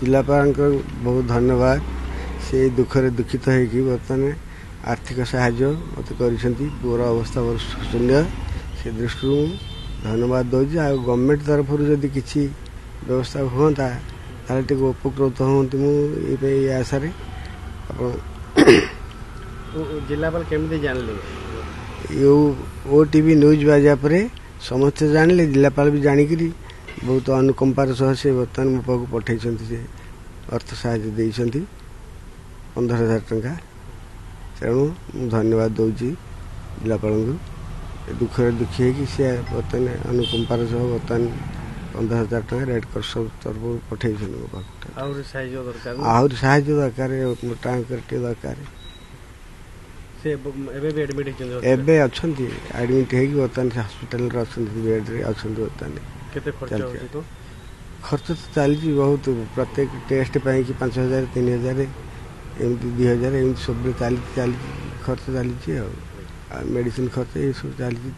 जिलापाल बहुत धन्यवाद से दुखरे दुखित होगी बर्तमान आर्थिक साहाय्य मत कर अवस्था बहुत शून्य से दृष्टि धन्यवाद दूसरी आ गवर्नमेंट तरफ जदि किसी व्यवस्था हुआ टे उपकृत हूँ मुझे आशा जिलापाल केमती जानले ओटीवी न्यूज बाजा पर समस्ते जानिले जिलापाल भी जाणिक बहुत अनुकंपार सह से बर्तमान मो पाक पठे से अर्थ साहाय्य देती 15,000 टंका तेणु मुझे धन्यवाद दूसरी जिलापाल को दुखरे दुखी है कि सी बर्तमान अनुकंपार सह बर्तमान 15,000 टंका रेड क्रॉस तरफ पठे मो पाक आहरी साहाय्य दरकार मोटा अंकर दरकार एबे अच्छा एडमिट है बर्तमान हस्पिटाल बेड्रे अच्छा बर्तमान खर्च तो चली बहुत प्रत्येक टेस्ट पाई 5,000 3,000 एमती 2,000 एमती सब चली खर्च चली मेडिसिन खर्च ये सब चली।